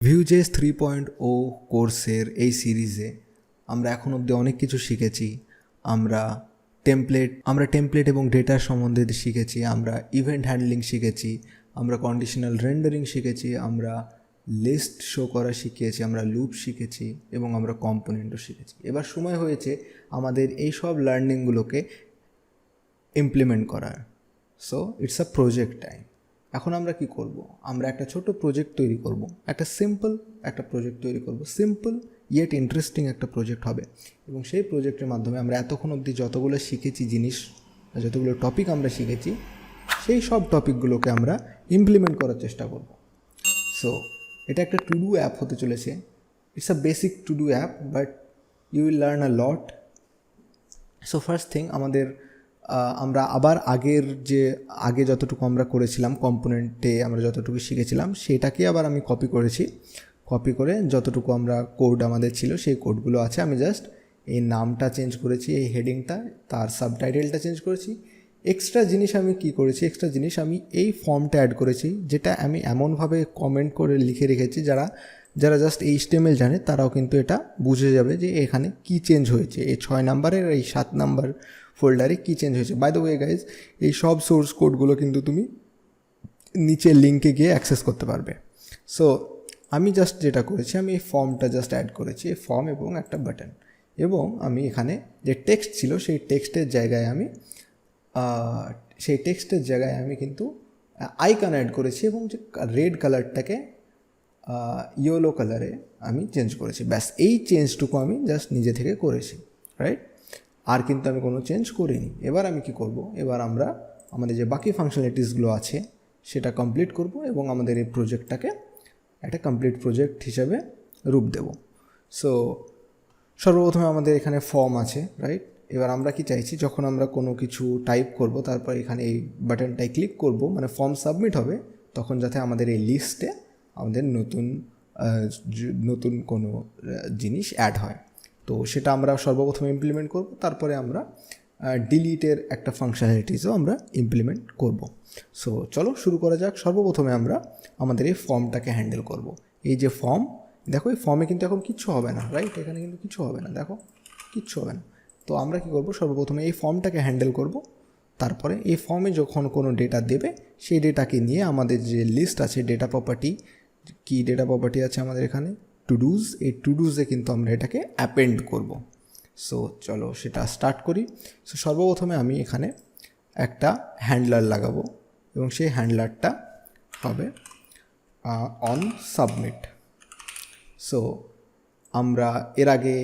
ভিউজেস 3.0 কোর্সের এই সিরিজে আমরা এখন অবধি অনেক কিছু শিখেছি। আমরা টেমপ্লেট এবং ডেটার সম্বন্ধে শিখেছি, আমরা ইভেন্ট হ্যান্ডলিং শিখেছি, আমরা কন্ডিশনাল রেন্ডারিং শিখেছি, আমরা লিস্ট শো করা শিখিয়েছি, আমরা লুপ শিখেছি এবং আমরা কম্পোনেন্টও শিখেছি। এবার সময় হয়েছে আমাদের এই সব লার্নিংগুলোকে ইমপ্লিমেন্ট করার। So it's a project time. এখন আমরা কি করব? আমরা একটা ছোট প্রজেক্ট তৈরি করব, একটা সিম্পল প্রজেক্ট তৈরি করব, সিম্পল ইয়েট ইন্টারেস্টিং একটা প্রজেক্ট হবে। এবং সেই প্রজেক্টের মাধ্যমে আমরা এতক্ষণ অবধি যতগুলো শিখেছি জিনিস, যতগুলো টপিক আমরা শিখেছি, সেই সব টপিকগুলোকে আমরা ইমপ্লিমেন্ট করার চেষ্টা করব। সো এটা একটা টু ডু অ্যাপ হতে চলেছে। It's a basic to do app, but you will learn a lot. So first thing, আমরা আবার আগে যতটুকু আমরা করেছিলাম কম্পোনেন্টে আমরা যতটুকু শিখেছিলাম সেটাকে আবার আমি কপি করে যতটুকু আমরা কোড আমাদের ছিল সেই কোডগুলো আছে। আমি জাস্ট এই নামটা চেঞ্জ করেছি, এই হেডিংটা, তার সাবটাইটেলটা চেঞ্জ করেছি। এক্সট্রা জিনিস আমি এই ফর্মটা অ্যাড করেছি, যেটা আমি এমনভাবে কমেন্ট করে লিখে রেখেছি যারা জাস্ট HTML জানে তারাও কিন্তু এটা বুঝে যাবে যে এখানে কি চেঞ্জ হয়েছে, এই 6 নাম্বারের এই 7 নাম্বার ফোল্ডারে কী চেঞ্জ হয়েছে। বাই দ্য ওয়ে গাইজ, এই সব সোর্স কোডগুলো কিন্তু তুমি নিচে লিঙ্কে গিয়ে অ্যাক্সেস করতে পারবে। সো আমি জাস্ট যেটা করেছি, আমি এই ফর্মটা জাস্ট অ্যাড করেছি, এই ফর্ম এবং একটা বাটন, এবং আমি এখানে যে টেক্সট ছিল সেই টেক্সটের জায়গায় আমি কিন্তু আইকন অ্যাড করেছি এবং যে রেড কালারটাকে ইয়েলো কালারে আমি চেঞ্জ করেছি। ব্যাস এই চেঞ্জটুকু আমি জাস্ট নিজে থেকে করেছি, রাইট? আর কিন্তু আমি কোনো চেঞ্জ করিনি। এবার আমি কি করব? এবার আমরা আমাদের যে বাকি ফাংশনালিটিসগুলো আছে সেটা কমপ্লিট করব এবং আমাদের এই প্রজেক্টটাকে একটা কমপ্লিট প্রজেক্ট হিসাবে রূপ দেব। সো সর্বপ্রথমে আমাদের এখানে ফর্ম আছে, রাইট? এবার আমরা কি চাইছি, যখন আমরা কোনো কিছু টাইপ করব তারপর এখানে এই বাটনটায় ক্লিক করব, মানে ফর্ম সাবমিট হবে, তখন যাতে আমাদের এই লিস্টে আমাদের নতুন কোনো জিনিস অ্যাড হয়। তো সেটা আমরা সর্বপ্রথমে ইমপ্লিমেন্ট করব, তারপরে আমরা ডিলিটের একটা ফাংশনালিটিসও আমরা ইমপ্লিমেন্ট করব। সো চলো শুরু করা যাক। সর্বপ্রথমে আমরা আমাদের এই ফর্মটাকে হ্যান্ডেল করব। এই যে ফর্ম, দেখো এই ফর্মে কিন্তু এখন কিচ্ছু হবে না, রাইট? এখানে কিন্তু কিছু হবে না, দেখো কিচ্ছু হবে না। তো আমরা কি করব? সর্বপ্রথমে এই ফর্মটাকে হ্যান্ডেল করব। তারপরে এই ফর্মে যখন কোনো ডেটা দেবে সেই ডেটাকে নিয়ে আমাদের যে লিস্ট আছে, ডেটা প্রপার্টি আছে আমাদের এখানে টু ডুজ, এই টু ডুজে কিন্তু আমরা এটাকে অ্যাপেন্ড করব। সো চলো সেটা স্টার্ট করি। সো সর্বপ্রথমে আমি এখানে একটা হ্যান্ডলার লাগাবো এবং সেই হ্যান্ডলারটা হবে অন সাবমিট। সো আমরা এর আগে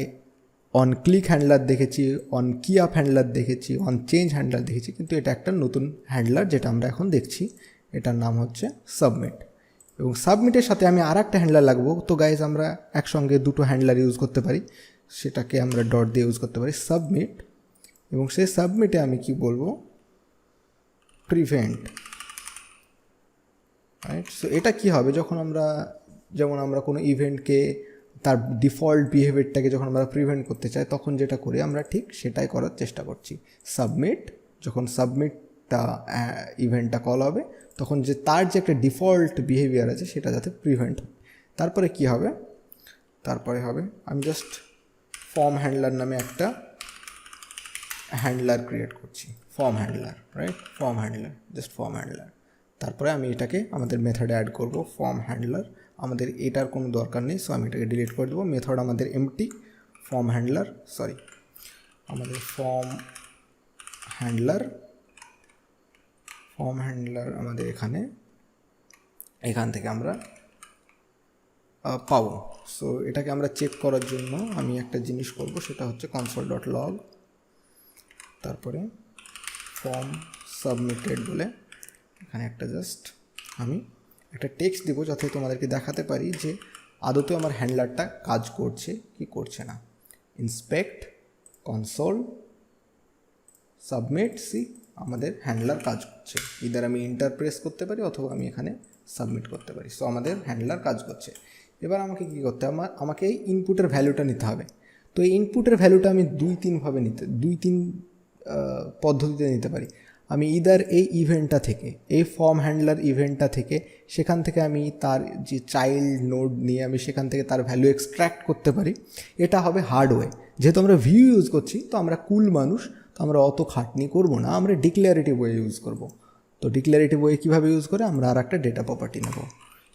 অন ক্লিক হ্যান্ডলার দেখেছি, অন কি আপ হ্যান্ডলার দেখেছি, অন চেঞ্জ হ্যান্ডলার দেখেছি, কিন্তু এটা একটা নতুন হ্যান্ডলার যেটা আমরা এখন দেখছি, এটার নাম হচ্ছে সাবমিট। এবং সাবমিটের সাথে আমি আর একটা হ্যান্ডলার লাগবো। তো গাইজ, আমরা একসঙ্গে দুটো হ্যান্ডলার ইউজ করতে পারি, সেটাকে আমরা ডট দিয়ে ইউজ করতে পারি, সাবমিট। এবং সেই সাবমিটে আমি কি বলবো? Prevent, right? সো এটা কি হবে, যেমন আমরা কোনো ইভেন্টকে তার ডিফল্ট বিহেভিয়ারটাকে যখন আমরা প্রিভেন্ট করতে চাই, তখন যেটা করি আমরা ঠিক সেটাই করার চেষ্টা করছি। যখন সাবমিটটা ইভেন্টটা কল হবে, তখন তার যে একটা ডিফল্ট বিহেভিয়ার আছে সেটা যাতে প্রিভেন্ট হয়। তারপরে কি হবে? তারপরে হবে, আমি জাস্ট ফর্ম হ্যান্ডলার নামে একটা হ্যান্ডলার ক্রিয়েট করছি, form handler, right? Form handler. তারপরে আমি এটাকে আমাদের মেথডে অ্যাড করব, ফর্ম হ্যান্ডলার। আমাদের এটার কোনো দরকার নেই, সো আমি এটাকে ডিলিট করে দেবো। মেথড আমাদের এমটি, ফর্ম হ্যান্ডলার আমাদের এখান থেকে আমরা পাবো। সো এটাকে আমরা চেক করার জন্য আমি একটা জিনিস করব, সেটা হচ্ছে console.log, তারপরে ফর্ম সাবমিটেড বলে এখানে আমি একটা টেক্সট দেবো, যাতে তোমাদেরকে দেখাতে পারি যে আদতে আমার হ্যান্ডলারটা কাজ করছে কি করছে না। ইন্সপেক্ট কনসোল সাবমিট, সি আমাদের হ্যান্ডলার কাজ করছে। ইদার আমি এন্টার প্রেস করতে পারি অথবা আমি এখানে সাবমিট করতে পারি। সো আমাদের হ্যান্ডলার কাজ করছে। এবার আমাকে কী করতে হবে? আমাকে এই ইনপুটের ভ্যালুটা নিতে হবে। তো এই ইনপুটের ভ্যালুটা আমি দুই তিন পদ্ধতিতে নিতে পারি। আমি ইদার এই ইভেন্টটা থেকে, এই ফর্ম হ্যান্ডলার ইভেন্টটা থেকে, সেখান থেকে আমি তার যে চাইল্ড নোড নিয়ে আমি সেখান থেকে তার ভ্যালু এক্সট্র্যাক্ট করতে পারি। এটা হবে হার্ড ওয়ে। যেহেতু আমরা ভিউ ইউজ করছি, তো আমরা কুল মানুষ, তো আমরা অত খাটনি করব না, আমরা ডিক্লারেটিভ ওয়ে ইউজ করব। তো ডিক্লারেটিভ ওয়ে কীভাবে ইউজ করে, আমরা আর একটা ডেটা প্রপার্টি নেব।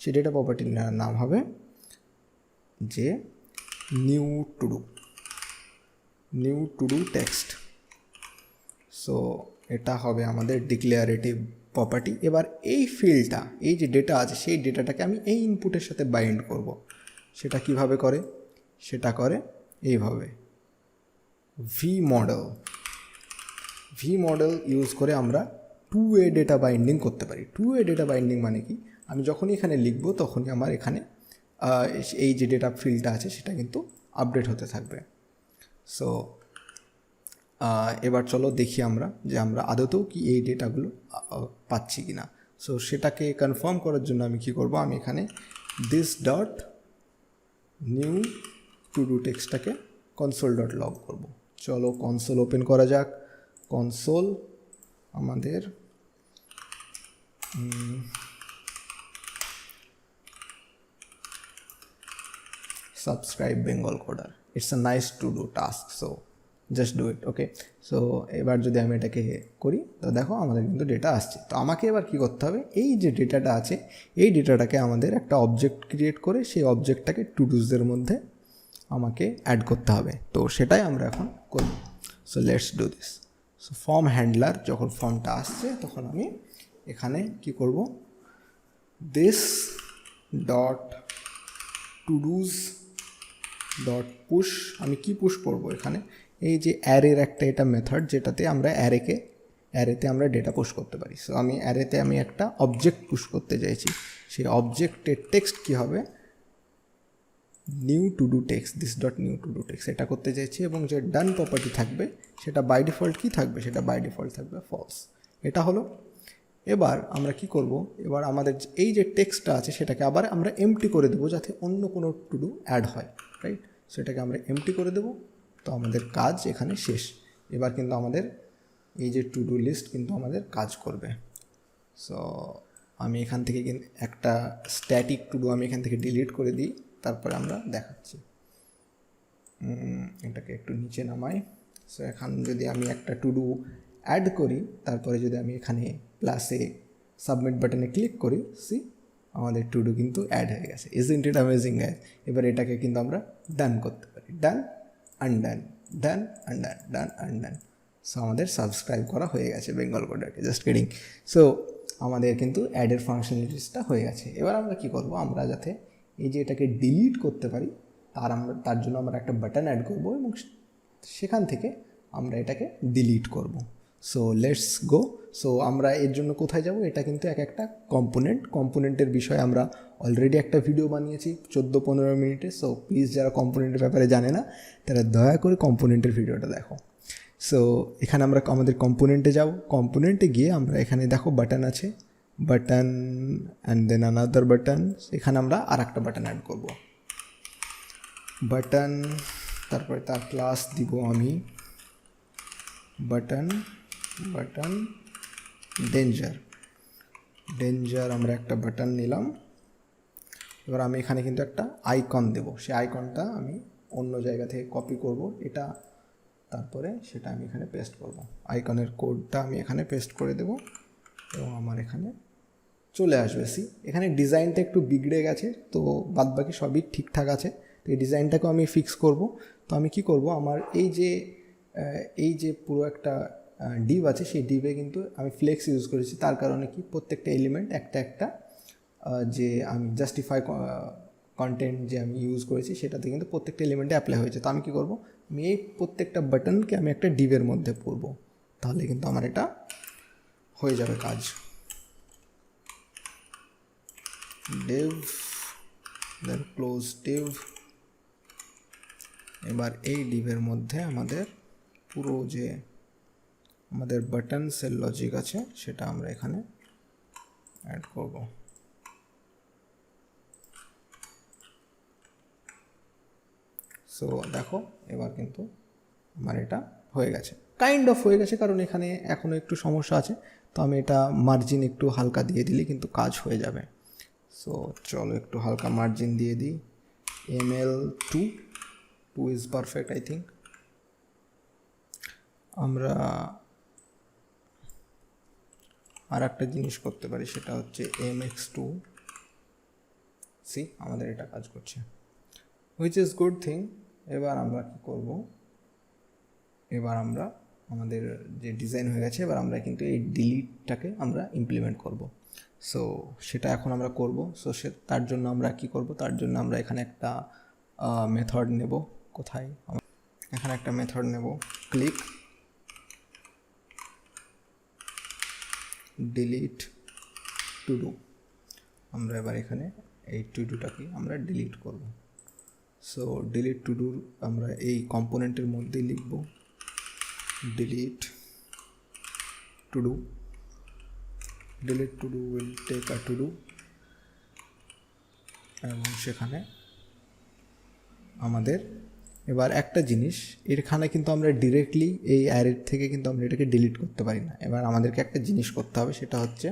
সেই ডেটা প্রপার্টির নাম হবে যে new to do text. So এটা হবে আমাদের ডিক্লারেটিভ প্রপার্টি। এবার এই ফিল্ডটা, এই যে ডেটা আছে, সেই ডেটাটাকে আমি এই ইনপুটের সাথে বাইন্ড করব। সেটা কিভাবে করে, সেটা করে এইভাবে, ভি মডেল ইউজ করে আমরা টু ওয়ে ডেটা বাইন্ডিং করতে পারি। টু ওয়ে ডেটা বাইন্ডিং মানে কি, আমি যখনই এখানে লিখব তখনই আমার এখানে এই যে ডেটা ফিল্ডটা আছে সেটা কিন্তু আপডেট হতে থাকবে। সো এবার চলো দেখি আমরা যে আমরা আদতেও কি এই ডেটাগুলো পাচ্ছি কি না। সো সেটাকে কনফার্ম করার জন্য আমি কি করব, আমি এখানে this dot new to do টেক্সটটাকে console.log করব। চলো কনসোল ওপেন করা যাক। কনসোল আমাদের subscribe Bengal coder, it's a nice to do task, so just do it. Okay, so এবার যদি আমি এটাকে করি, তো দেখো আমাদের কিন্তু ডেটা আসছে। তো আমাকে এবার কী করতে হবে, এই যে ডেটাটা আছে এই ডেটাটাকে আমাদের একটা অবজেক্ট ক্রিয়েট করে সেই অবজেক্টটাকে টু ডুজের মধ্যে আমাকে অ্যাড করতে হবে। তো সেটাই আমরা এখন করব। So let's do this. So form handler, যখন ফর্মটা আসছে তখন আমি এখানে কি করব, this dot to dos dot push, আমি কি পুশ করব এখানে, এই যে অ্যারের একটা এটা মেথড যেটাতে আমরা অ্যারেতে আমরা ডেটা পুশ করতে পারি। সো আমি অ্যারেতে আমি একটা অবজেক্ট পুশ করতে চাইছি। সেই অবজেক্টের টেক্সট কী হবে, new to do text, this dot new to do text এটা করতে চাইছি। এবং যে ডান প্রপার্টি থাকবে সেটা বাই ডিফল্ট কী থাকবে, সেটা বাই ডিফল্ট থাকবে ফলস। এটা হলো। এবার আমরা কি করব, এবার আমাদের এই যে টেক্সটটা আছে সেটাকে আবার আমরা এমটি করে দেবো যাতে অন্য কোনো টু ডু অ্যাড হয়, রাইট। সেটাকে আমরা এমটি করে দেবো। তো আমাদের কাজ এখানে শেষ। এবার কিন্তু আমাদের এই যে টু ডু লিস্ট কিন্তু আমাদের কাজ করবে। সো আমি এখান থেকে কিন্তু একটা স্ট্যাটিক টু ডু আমি এখান থেকে ডিলিট করে দিই, তারপরে আমরা দেখাচ্ছি। এটাকে একটু নিচে নামাই। সো এখন যদি আমি একটা টু ডু অ্যাড করি, তারপরে যদি আমি এখানে প্লাসে সাবমিট বাটনে ক্লিক করি, সি আমাদের টু ডু কিন্তু অ্যাড হয়ে গেছে। Isn't it amazing guys. এবার এটাকে কিন্তু আমরা ডান করতে পারি, ডান আনডান, ডান আনডান, ডান আনডান। সো আমাদের সাবস্ক্রাইব করা হয়ে গেছে বেঙ্গল কোডারকে, জাস্ট কিডিং। সো আমাদের কিন্তু অ্যাডের ফাংশনালিটিসটা হয়ে গেছে। এবার আমরা কি করব, আমরা যাতে এই যে এটাকে ডিলিট করতে পারি তার জন্য আমরা একটা বাটন অ্যাড করব এবং সেখান থেকে আমরা এটাকে ডিলিট করব। So let's go. সো আমরা এর জন্য কোথায় যাব, এটা কিন্তু একটা কম্পোনেন্টের বিষয়ে আমরা অলরেডি একটা ভিডিও বানিয়েছি 14-15 মিনিটে। সো প্লিজ যারা কম্পোনেন্টের ব্যাপারে জানে না তারা দয়া করে কম্পোনেন্টের ভিডিওটা দেখো। সো এখানে আমরা আমাদের কম্পোনেন্টে যাব। কম্পোনেন্টে গিয়ে আমরা এখানে দেখো বাটন আছে, button and then another button. এখানে আমরা আর একটা বাটন অ্যাড করব, বাটন, তারপরে তার ক্লাস দিব আমি বাটন ডেঞ্জার আমরা একটা বাটন নিলাম। এবার আমি এখানে কিন্তু একটা আইকন দেব, সেই আইকনটা আমি অন্য জায়গা থেকে কপি করব এটা, তারপরে সেটা আমি এখানে পেস্ট করব। আইকনের কোডটা আমি এখানে পেস্ট করে দেব এবং আমার এখানে চলে আসবে। সি এখানে ডিজাইনটা একটু বিগড়ে গেছে, তো বাদবাকি সবই ঠিকঠাক আছে। তো এই ডিজাইনটাকেও আমি ফিক্স করব। তো আমি কি করব, আমার এই যে পুরো একটা ডিভ আছে, সেই ডিভে কিন্তু আমি ফ্লেক্স ইউজ করেছি। তার কারণে কি প্রত্যেকটা এলিমেন্ট একটা যে আমি জাস্টিফাই কন্টেন্ট যে আমি ইউজ করেছি সেটাতে কিন্তু প্রত্যেকটা এলিমেন্টে অ্যাপ্লাই হয়েছে। তো আমি কী করব, আমি এই প্রত্যেকটা বাটনকে আমি একটা ডিভের মধ্যে পড়ব, তাহলে কিন্তু আমার এটা হয়ে যাবে কাজ। ডিভ দেন ক্লোজ ডিভ। এবার এই ডিভের মধ্যে আমাদের পুরো যে আমাদের বাটনসের লজিক আছে সেটা আমরা এখানে অ্যাড করব। সো দেখো এবার কিন্তু আমার এটা হয়ে গেছে কাইন্ড অফ হয়ে গেছে, কারণ এখানে এখনও একটু সমস্যা আছে। তো আমি এটা মার্জিন একটু হালকা দিয়ে দিলে কিন্তু কাজ হয়ে যাবে। সো চলো একটু হালকা মার্জিন দিয়ে দিই। ML2 is perfect I think. আমরা আর একটা জিনিস করতে পারি, সেটা হচ্ছে MX2। আমাদের এটা কাজ করছে, হুইচ ইজ গুড থিং। এবার আমরা কি করব, এবার আমরা আমাদের যে ডিজাইন হয়ে গেছে, এবার আমরা কিন্তু এই ডিলিটটাকে আমরা ইমপ্লিমেন্ট করব। সো সেটা এখন আমরা করব। সো তার জন্য আমরা কি করব, তার জন্য আমরা এখানে একটা মেথড নেব। কোথায়, এখানে একটা মেথড নেব, ক্লিক ডিলিট টু ডু। আমরা এবার এখানে এই টু ডুটাকে আমরা ডিলিট করব। সো ডিলিট টু ডুর আমরা এই কম্পোনেন্টের মধ্যেই লিখব delete to do. Delete to do will take a to do, এবং সেখানে আমাদের এবার একটা জিনিস, এখানে কিন্তু আমরা ডিরেক্টলি এই অ্যারের থেকে কিন্তু আমরা এটাকে ডিলিট করতে পারি না। এবার আমাদেরকে একটা জিনিস করতে হবে, সেটা হচ্ছে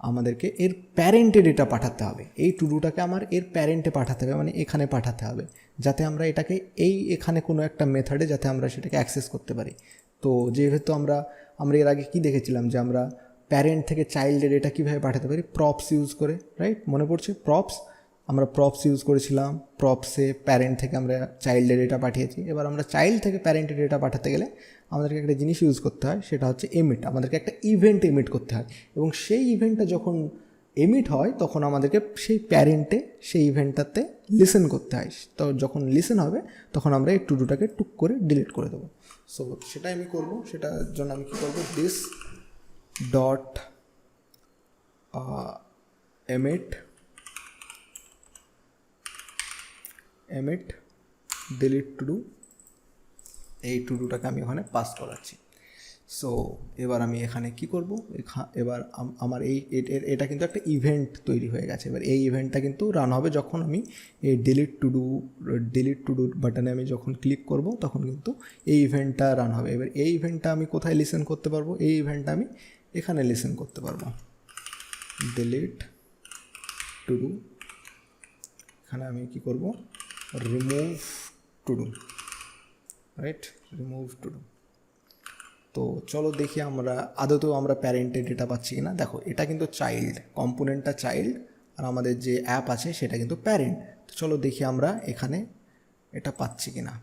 আমাদেরকে এর প্যারেন্টে ডেটা পাঠাতে হবে। এই টু ডুটাকে আমার এর প্যারেন্টে পাঠাতে হবে, মানে এখানে পাঠাতে হবে, যাতে আমরা এটাকে এখানে কোনো একটা মেথডে যাতে আমরা সেটাকে অ্যাক্সেস করতে পারি। তো যেহেতু আমরা এর আগে কি দেখেছিলাম, যে আমরা প্যারেন্ট থেকে চাইল্ডে ডেটা কীভাবে পাঠাতে পারি, প্রপস ইউজ করে, রাইট? মনে পড়ছে প্রপস, আমরা প্রপস ইউজ করেছিলাম। প্রপসে প্যারেন্ট থেকে আমরা চাইল্ডের ডেটা পাঠিয়েছি। এবার আমরা চাইল্ড থেকে প্যারেন্টের ডেটা পাঠাতে গেলে আমাদেরকে একটা জিনিস ইউজ করতে হয়, সেটা হচ্ছে এমিট। আমাদেরকে একটা ইভেন্ট এমিট করতে হয়, এবং সেই ইভেন্টটা যখন এমিট হয় তখন আমাদেরকে সেই প্যারেন্টে সেই ইভেন্টটাতে লিসেন করতে হয়। তো যখন লিসেন হবে তখন আমরা এই টু ডুটাকে টুক করে ডিলিট করে দেবো। সো সেটাই আমি করব। সেটার জন্য আমি কী করবো, this dot emit delete to do, এই টু ডুটাকে আমি ওখানে পাস করাচ্ছি। সো এবার আমি এখানে কি করব, এবার আমার এটা কিন্তু একটা ইভেন্ট তৈরি হয়ে গেছে। এবার এই ইভেন্টটা কিন্তু রান হবে যখন আমি এই ডিলিট টু ডু বাটনে আমি যখন ক্লিক করব, তখন কিন্তু এই ইভেন্টটা রান হবে। এবার এই ইভেন্টটা আমি কোথায় লিসেন করতে পারবো, এই ইভেন্টটা আমি এখানে লিসেন করতে পারবো। ডিলিট টু ডু, এখানে আমি কি করব, remove to do, right? Remove to do. তো চলো দেখি আমরা আদতেও আমরা প্যারেন্টের ডেটা পাচ্ছি কিনা। দেখো এটা কিন্তু চাইল্ড, কম্পোনেন্টটা চাইল্ড, আর আমাদের যে অ্যাপ আছে সেটা কিন্তু প্যারেন্ট। তো চলো দেখি আমরা এখানে এটা পাচ্ছি কিনা।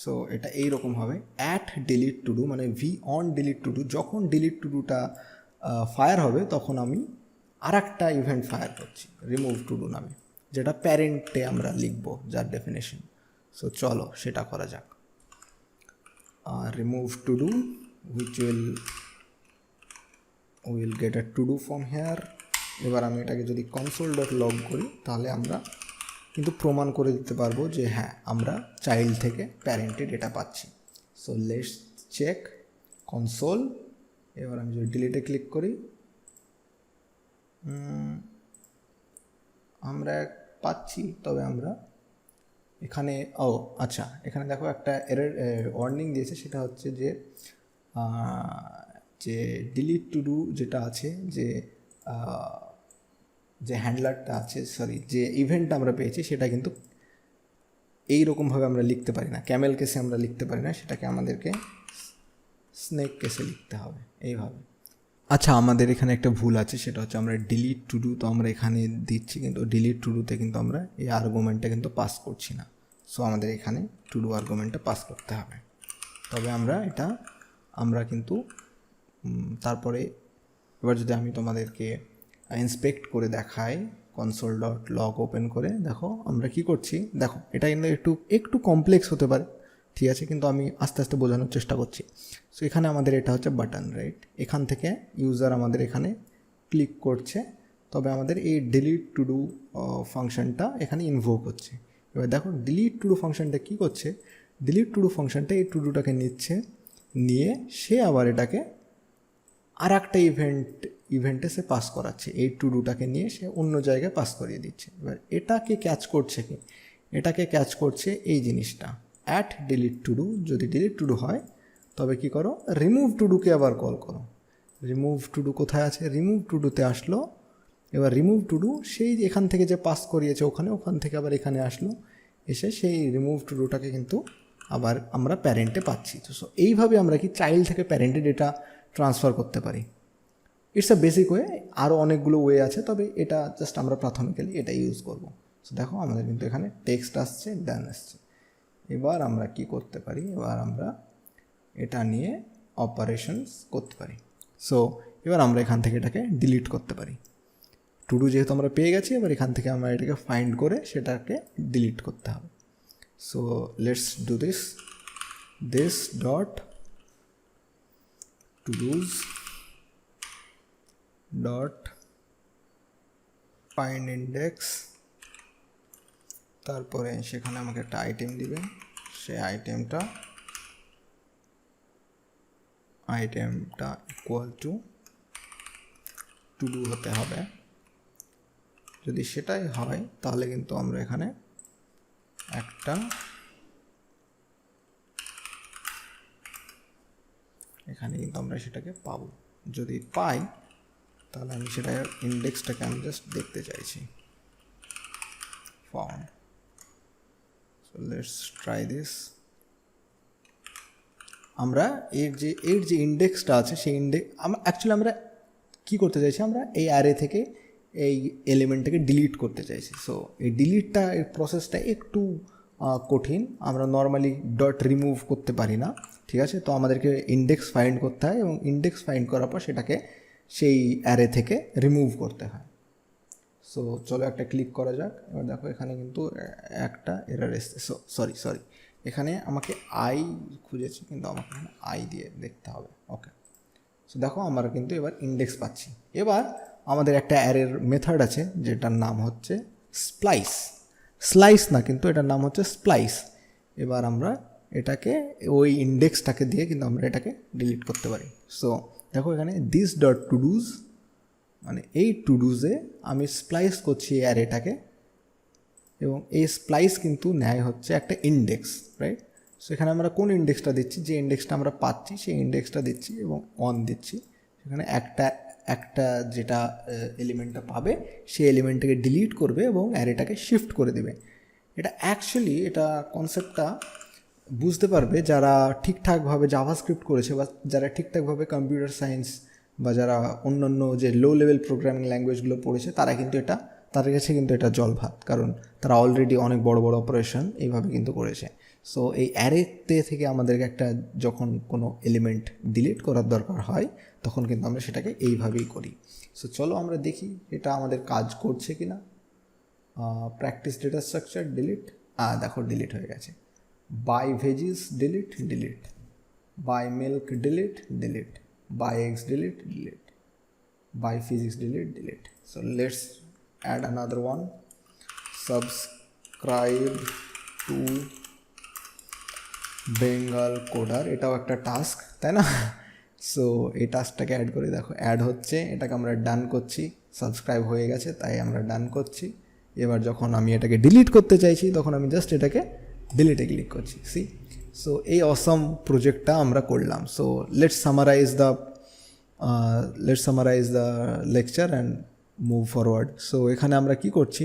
সো এটা এইরকম হবে, অ্যাট ডিলিট টু ডু, মানে V on delete to do. যখন ডিলিট টু ডুটা ফায়ার হবে তখন আমি আর একটা ইভেন্ট ফায়ার করছি রিমুভ টু ডু নামে, যেটা প্যারেন্টে আমরা লিখব, যার ডেফিনেশন। সো চলো সেটা করা যাক। remove to do, which will get a to do from here. এবার আমি এটাকে যদি console.log করি, তাহলে আমরা কিন্তু প্রমাণ করে দিতে পারবো যে হ্যাঁ আমরা চাইল্ড থেকে প্যারেন্টে ডেটা পাচ্ছি। So let's check console. এবার আমি যদি ডিলিটে ক্লিক করি, আমরা পাচ্ছি, তবে আমরা এখানে আচ্ছা, এখানে দেখো একটা এরর ওয়ার্নিং দিয়েছে, সেটা হচ্ছে যে ডিলিট টু ডু যেটা আছে, যে হ্যান্ডলারটা আছে, সরি যে ইভেন্টটা আমরা পেয়েছি, সেটা কিন্তু এইরকমভাবে আমরা লিখতে পারি না, ক্যামেল কেসে আমরা লিখতে পারি না, সেটাকে আমাদেরকে স্নেক কেসে লিখতে হবে এইভাবে। আচ্ছা, আমাদের এখানে একটা ভুল আছে, সেটা হচ্ছে আমরা ডিলিট টু ডু তো আমরা এখানে দিচ্ছি, কিন্তু ডিলিট টু ডুতে কিন্তু আমরা এই আর্গুমেন্টটা কিন্তু পাস করছি না। সো আমাদের এখানে টু ডু আর্গুমেন্টটা পাস করতে হবে। তবে আমরা কিন্তু তারপরে এবার যদি আমি তোমাদেরকে ইন্সপেক্ট করে দেখাই, console.log ওপেন করে দেখো আমরা কি করছি। দেখো এটা কিন্তু একটু কমপ্লেক্স হতে পারে, ঠিক আছে, কিন্তু আমি আস্তে আস্তে বোঝানোর চেষ্টা করছি। সো এখানে আমাদের এটা হচ্ছে বাটন, রাইট? এখান থেকে ইউজার আমাদের এখানে ক্লিক করছে, তবে আমাদের এই ডিলিট টু ডু ফাংশনটা এখানে ইনভোক হচ্ছে। এবার দেখো ডিলিট টু ডু ফাংশনটা কী করছে, ডিলিট টু ডু ফাংশনটা এই টু ডুটাকে নিয়ে সে আবার এটাকে আর একটা ইভেন্টে সে পাস করাচ্ছে, এই টু ডুটাকে নিয়ে সে অন্য জায়গায় পাস করিয়ে দিচ্ছে। এবার এটাকে ক্যাচ করছে কি, এটাকে ক্যাচ করছে এই জিনিসটা, অ্যাট ডিলিট টু ডু। যদি ডিলিট টু ডু হয় তবে কি করো, রিমুভ টু ডুকে আবার কল করো। রিমুভ টু ডু কোথায় আছে, রিমুভ টু ডুতে আসলো। এবার রিমুভ টু ডু সেই এখান থেকে যে পাস করিয়েছে ওখান থেকে আবার এখানে আসলো, এসে সেই রিমুভ টু ডুটাকে কিন্তু আবার আমরা প্যারেন্টে পাচ্ছি। তো সো এইভাবে আমরা কি চাইল্ড থেকে প্যারেন্টে ডেটা ট্রান্সফার করতে পারি। ইটস আ বেসিক ওয়ে, আরও অনেকগুলো ওয়ে আছে, তবে এটা জাস্ট আমরা প্রাথমিকলি এটা ইউজ করব। সো দেখো আমাদের কিন্তু এখানে টেক্সট আসছে, ডান আসছে। এবার আমরা কি করতে পারি, এবার আমরা এটা নিয়ে অপারেশনস করতে পারি। সো এবার আমরা এখান থেকে এটাকে ডিলিট করতে পারি। টু ডু যেহেতু আমরা পেয়ে গেছি, এবার এখান থেকে আমরা এটাকে ফাইন্ড করে সেটাকে ডিলিট করতে হবে। So let's do this dot to dos dot find index, তারপরে সেখানে আমাকে একটা আইটেম দিবে, সেই আইটেমটা ইকুয়াল টু ডু হতে হবে। যদি সেটাই হয় তাহলে কিন্তু আমরা এখানে কিন্তু আমরা সেটাকে পাবো। যদি পাই তাহলে আমি সেটা ইন্ডেক্সটাকে আমি জাস্ট দেখতে চাইছি, found. So let's try this. আমরা এর যে ইন্ডেক্সটা আছে সেই আমরা কী করতে চাইছি, আমরা এই অ্যারে থেকে এই এলিমেন্টটাকে ডিলিট করতে চাইছি। সো এই ডিলিটটা, এর প্রসেসটা একটু কঠিন, আমরা নর্মালি ডট রিমুভ করতে পারি না, ঠিক আছে। তো আমাদেরকে ইন্ডেক্স ফাইন্ড করতে হয় এবং ইন্ডেক্স ফাইন্ড করার পর সেটাকে সেই অ্যারে থেকে রিমুভ করতে হয়। সো চলো একটা ক্লিক করা যাক। এবার দেখো এখানে কিন্তু একটা এরর এসছে। সরি এখানে আমাকে আই খুঁজেছি, কিন্তু আমাকে এখানে আই দিয়ে দেখতে হবে। ওকে, সো দেখো আমরা কিন্তু এবার ইন্ডেক্স পাচ্ছি। এবার আমাদের একটা অ্যারের মেথড আছে যেটার নাম হচ্ছে স্লাইস না, কিন্তু এটার নাম হচ্ছে স্প্লাইস। এবার আমরা এটাকে ওই ইন্ডেক্সটাকে দিয়ে কিন্তু আমরা এটাকে ডিলিট করতে পারি। সো দেখো এখানে দিস ডট টু ডুজ, মানে এই টু ডুজে আমি স্প্লাইস করছি এই অ্যারেটাকে, এবং এই স্প্লাইস কিন্তু নেয় হচ্ছে একটা ইন্ডেক্স, রাইট। সো এখানে আমরা কোন ইন্ডেক্সটা দিচ্ছি, যে ইন্ডেক্সটা আমরা পাচ্ছি সেই ইন্ডেক্সটা দিচ্ছি এবং অন দিচ্ছি। সেখানে একটা যেটা এলিমেন্টটা পাবে সেই এলিমেন্টটাকে ডিলিট করবে এবং অ্যারেটাকে শিফট করে দেবে। এটা কনসেপ্টটা বুঝতে পারবে যারা ঠিকঠাকভাবে জাভাস্ক্রিপ্ট করেছে, বা যারা ঠিকঠাকভাবে কম্পিউটার সায়েন্স বা যারা অন্যান্য যে লো লেভেল প্রোগ্রামিং ল্যাঙ্গুয়েজগুলো পড়েছে, তাদের কাছে কিন্তু এটা জলভাত, কারণ তারা অলরেডি অনেক বড় বড় অপারেশন এইভাবে কিন্তু করেছে। সো এই অ্যারেতে থেকে আমাদেরকে যখন কোনো এলিমেন্ট ডিলিট করার দরকার হয় তখন কিন্তু আমরা সেটাকে এইভাবেই করি। সো চলো আমরা দেখি এটা আমাদের কাজ করছে কি না। প্র্যাকটিস ডেটা স্ট্রাকচার ডিলিট, দেখো ডিলিট হয়ে গেছে। Buy veggies delete, buy milk delete, buy eggs delete, buy physics delete. So let's add another one, subscribe to Bengal coder. এটাও একটা টাস্ক, তাই না? সো এই টাস্কটাকে অ্যাড করে দেখো অ্যাড হচ্ছে, এটাকে আমরা ডান করছি। সাবস্ক্রাইব হয়ে গেছে তাই আমরা ডান করছি। এবার যখন আমি এটাকে ডিলিট করতে চাইছি তখন আমি জাস্ট এটাকে ডিলিটে ক্লিক করছি। সো এই অসম প্রজেক্টটা আমরা করলাম। So let's summarise the lecture and move forward. সো এখানে আমরা কি করছি,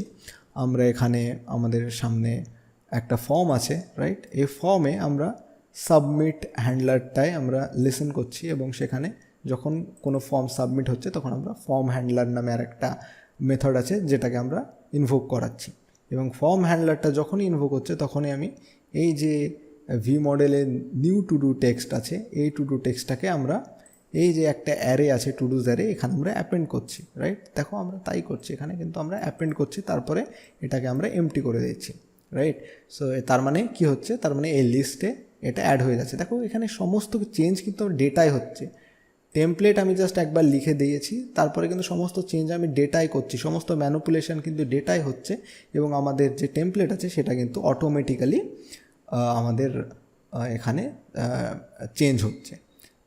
আমরা এখানে আমাদের সামনে একটা ফর্ম আছে, রাইট। এই ফর্মে আমরা সাবমিট হ্যান্ডলারটায় আমরা লিসেন করছি, এবং সেখানে যখন কোনো ফর্ম সাবমিট হচ্ছে তখন আমরা ফর্ম হ্যান্ডলার নামে আর একটা মেথড আছে যেটাকে আমরা ইনভোক করাচ্ছি। এবং ফর্ম হ্যান্ডলারটা যখনই ইনভোক হচ্ছে তখনই আমি এই যে ভি মডেলের নিউ টু ডু টেক্সট আছে, এই টু ডু টেক্সটটাকে আমরা এই যে একটা অ্যারে আছে টু ডুজ অ্যারে, এখানে আমরা অ্যাপেন্ড করছি, রাইট। দেখো আমরা তাই করছি, এখানে কিন্তু আমরা অ্যাপেন্ড করছি, তারপরে এটাকে আমরা এমটি করে দিচ্ছি, রাইট। সো তার মানে কি হচ্ছে, তার মানে এই লিস্টে এটা অ্যাড হয়ে যাচ্ছে। দেখো এখানে সমস্ত চেঞ্জ কিন্তু ডেটায় হচ্ছে। টেমপ্লেট আমি জাস্ট একবার লিখে দিয়েছি, তারপরে কিন্তু সমস্ত চেঞ্জ আমি ডেটায় করছি, সমস্ত ম্যানিপুলেশন কিন্তু ডেটায় হচ্ছে, এবং আমাদের যে টেমপ্লেট আছে সেটা কিন্তু অটোমেটিক্যালি আমাদের এখানে চেঞ্জ হচ্ছে।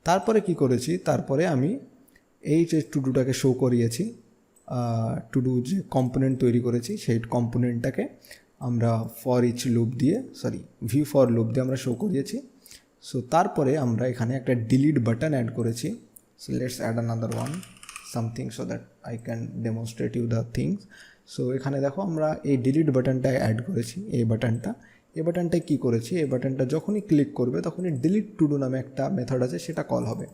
তারপরে কি করেছি, তারপরে আমি এই যে টু ডুটাকে শো করিয়েছি, টু ডু যে কম্পোনেন্ট তৈরি করেছি সেই কম্পোনেন্টটাকে আমরা ফর ইচ লুপ দিয়ে ভি ফর লুপ দিয়ে আমরা শো করিয়েছি। সো তারপরে আমরা এখানে একটা ডিলিট বাটন অ্যাড করেছি। So let's add another one something so that I can demonstrate you the things. সো এখানে দেখো আমরা এই ডিলিট বাটনটা অ্যাড করেছি। এই বাটনটায় কী করেছি, এই বাটনটা যখনই ক্লিক করবে তখনই ডিলিট টু ডু নামে একটা মেথড আছে, সেটা কল হবে।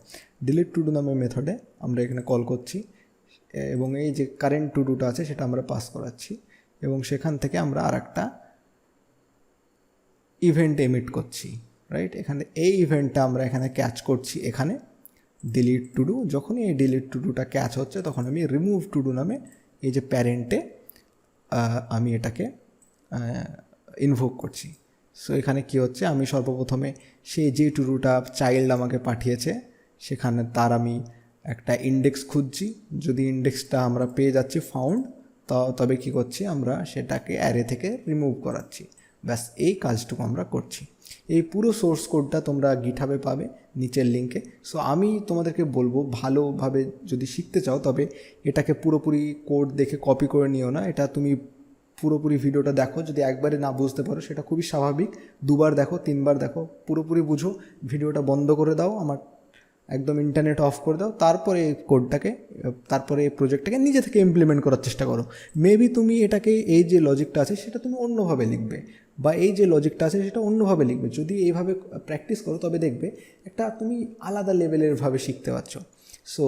ডিলিট টু ডু নামে মেথডে আমরা এখানে কল করছি এবং এই যে কারেন্ট টু ডুটা আছে সেটা আমরা পাস করাচ্ছি এবং সেখান থেকে আমরা আর একটা ইভেন্ট এমিট করছি, রাইট। এখানে এই ইভেন্টটা আমরা এখানে ক্যাচ করছি, এখানে ডিলিট টু ডু। যখনই এই ডিলিট টু ডুটা ক্যাচ হচ্ছে তখন আমি রিমুভ টু ডু নামে এই যে প্যারেন্টে আমি এটাকে ইনভোক করছি। সো এখানে কি হচ্ছে, আমি সর্বপ্রথমে সেই যে টু ডুটা চাইল্ড আমাকে পাঠিয়েছে সেখানে তার আমি একটা ইন্ডেক্স খুঁজছি। যদি ইন্ডেক্সটা আমরা পেয়ে যাচ্ছি ফাউন্ড, তবে কি করছি, আমরা সেটাকে অ্যারে থেকে রিমুভ করাচ্ছি। ব্যাস এই কাজটুকু আমরা করছি। এই পুরো সোর্স কোডটা তোমরা গিটহাবে পাবে নিচের লিঙ্কে। সো আমি তোমাদেরকে বলবো ভালোভাবে যদি শিখতে চাও তবে এটাকে পুরোপুরি কোড দেখে কপি করে নিও না, এটা তুমি পুরোপুরি ভিডিওটা দেখো। যদি একবারে না বুঝতে পারো সেটা খুবই স্বাভাবিক, দুবার দেখো, তিনবার দেখো, পুরোপুরি বুঝো, ভিডিওটা বন্ধ করে দাও, আমার একদম ইন্টারনেট অফ করে দাও, তারপরে এই কোডটাকে, তারপরে এই প্রজেক্টটাকে নিজে থেকে ইমপ্লিমেন্ট করার চেষ্টা করো। মেবি তুমি এটাকে এই যে লজিকটা আছে সেটা তুমি অন্যভাবে লিখবে, বা এই যে লজিকটা আছে সেটা অন্যভাবে লিখবে। যদি এইভাবে প্র্যাকটিস করো তবে দেখবে একটা তুমি আলাদা লেভেলের ভাবে শিখতে পারছো। সো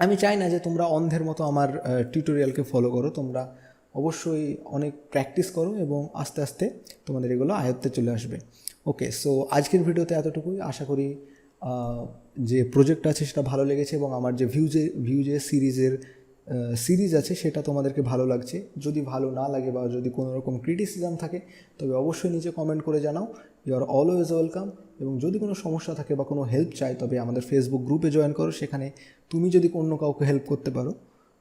আমি চাই না যে তোমরা অন্ধের মতো আমার টিউটোরিয়ালকে ফলো করো, তোমরা অবশ্যই অনেক প্র্যাকটিস করো এবং আস্তে আস্তে তোমাদের এগুলো আয়ত্তে চলে আসবে। ওকে, সো আজকের ভিডিওতে এতটুকুই। আশা করি যে প্রজেক্ট আছে সেটা ভালো লেগেছে এবং আমার যে ভিউজে সিরিজ আছে সেটা তোমাদেরকে ভালো লাগছে। যদি ভালো না লাগে বা যদি কোনো রকম ক্রিটিসিজম থাকে তবে অবশ্যই নিচে কমেন্ট করে জানাও। You are always welcome. এবং যদি কোনো সমস্যা থাকে বা কোনো হেল্প চাই তবে আমাদের ফেসবুক গ্রুপে জয়েন করো। সেখানে তুমি যদি অন্য কাউকে হেল্প করতে পারো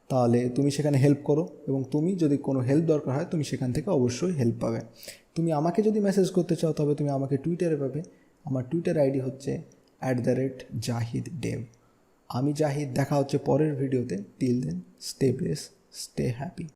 তাহলে তুমি সেখানে হেল্প করো, এবং তুমি যদি কোনো হেল্প দরকার হয় তুমি সেখান থেকে অবশ্যই হেল্প পাবে। তুমি আমাকে যদি মেসেজ করতে চাও তবে তুমি আমাকে টুইটারে পাবে। আমার টুইটার আইডি হচ্ছে @JahidDev। আমি জাহিদ, দেখা হচ্ছে পরের ভিডিওতে। Till then stay blessed, stay happy.